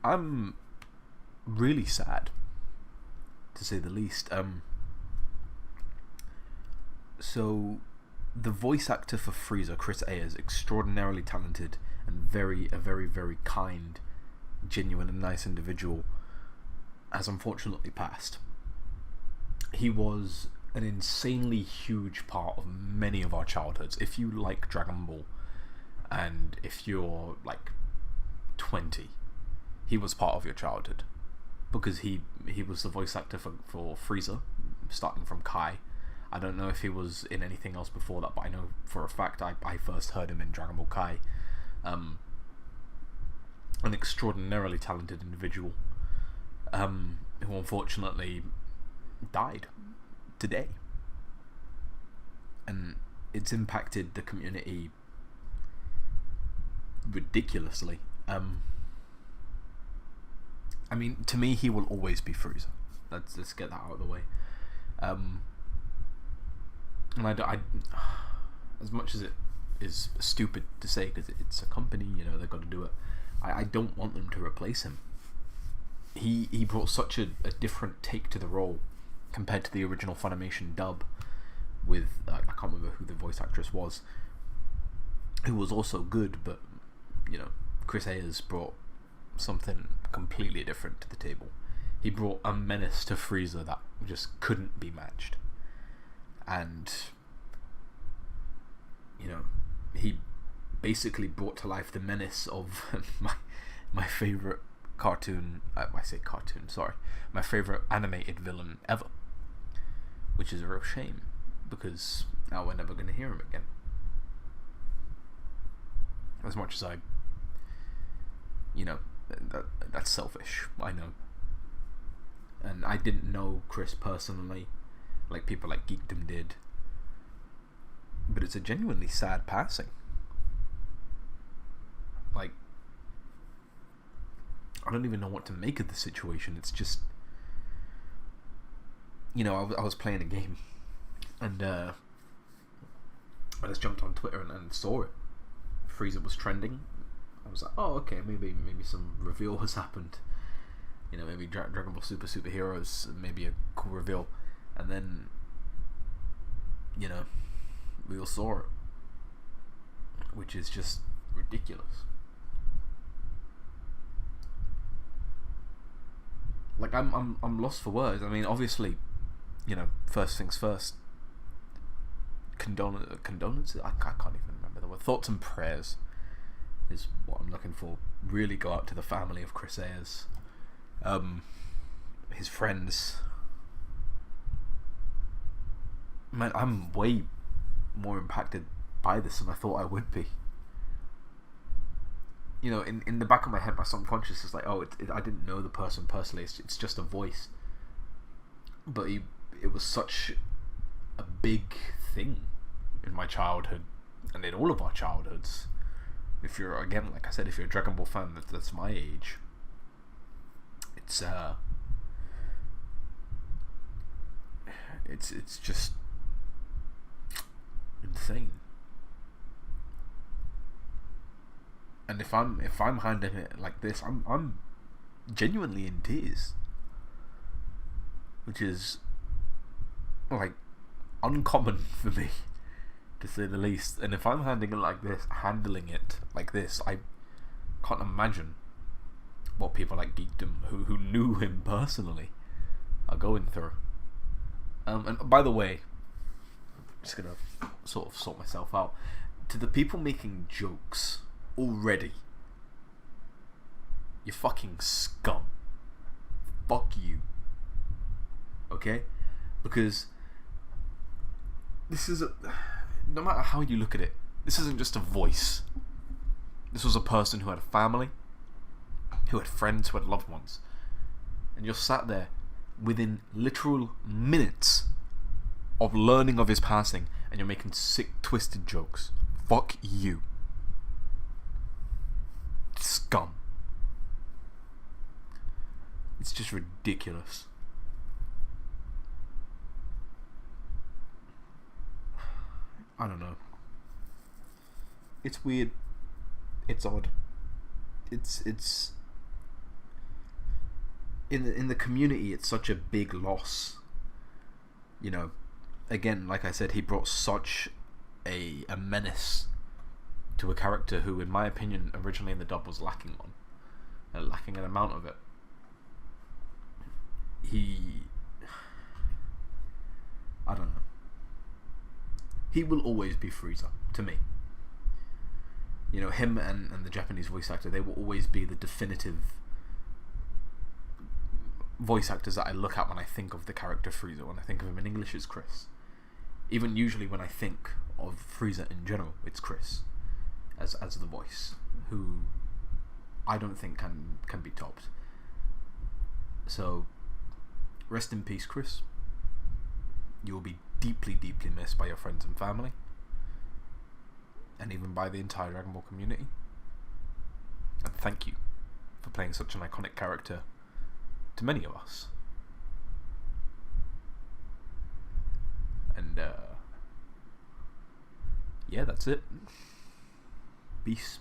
I'm really sad, to say the least. So the voice actor for Frieza, Chris Ayres, extraordinarily talented and a very, very kind, genuine, and nice individual, has unfortunately passed. He was an insanely huge part of many of our childhoods. If you like Dragon Ball, and if you're like 20, he was part of your childhood, because he was the voice actor for Frieza, starting from Kai. I don't know if he was in anything else before that, but I know for a fact I first heard him in Dragon Ball Kai. An extraordinarily talented individual, who unfortunately died today, and it's impacted the community ridiculously. I mean, to me, he will always be Frieza. Let's get that out of the way. And I as much as it is stupid to say, because it's a company, they've got to do it. I don't want them to replace him. He brought such a different take to the role compared to the original Funimation dub with I can't remember who the voice actress was, who was also good, but Chris Ayres brought something completely different to the table. He brought a menace to Frieza that just couldn't be matched, and he basically brought to life the menace of my favorite cartoon. I say cartoon, sorry, my favorite animated villain ever, which is a real shame, because now we're never going to hear him again. As much as that's selfish, I know. And I didn't know Chris personally, like people like Geekdom did. But it's a genuinely sad passing. Like, I don't even know what to make of the situation. It's just, I was playing a game, and I just jumped on Twitter and saw it. Frieza was trending. I was like, oh, okay, maybe some reveal has happened. Maybe Dragon Ball Superheroes, maybe a cool reveal. And then, we all saw it, which is just ridiculous. Like, I'm lost for words. I mean, obviously, first things first. Condolences? I can't even remember the word. Thoughts and prayers is what I'm looking for. Really go out to the family of Chris Ayres, his friends. Man, I'm way more impacted by this than I thought I would be. In the back of my head, my subconscious is like, oh, I didn't know the person personally. It's just a voice. But it was such a big thing in my childhood, and in all of our childhoods. If you're, again, like I said, if you're a Dragon Ball fan that's my age, it's just insane. And if I'm handling it like this, I'm genuinely in tears, which is like uncommon for me, to say the least. And if I'm handling it like this, I can't imagine what people like Geekdom, who knew him personally, are going through. And by the way, I'm just gonna sort of sort myself out. To the people making jokes already, you fucking scum. Fuck you. Okay? Because this is no matter how you look at it, this isn't just a voice. This was a person who had a family, who had friends, who had loved ones. And you're sat there within literal minutes of learning of his passing, and you're making sick, twisted jokes. Fuck you. Scum. It's just ridiculous. I don't know. It's weird. It's odd. It's in the community, it's such a big loss. You know, again, like I said, he brought such a menace to a character who, in my opinion, originally in the dub was lacking an amount of it. I don't know. He will always be Frieza to me. You know, him and the Japanese voice actor, they will always be the definitive voice actors that I look at when I think of the character Frieza. When I think of him in English, it's Chris. Even usually when I think of Frieza in general, it's Chris as the voice, who I don't think can be topped. So, rest in peace, Chris. You will be deeply, deeply missed by your friends and family, and even by the entire Dragon Ball community. And thank you for playing such an iconic character to many of us. And yeah, that's it. Peace.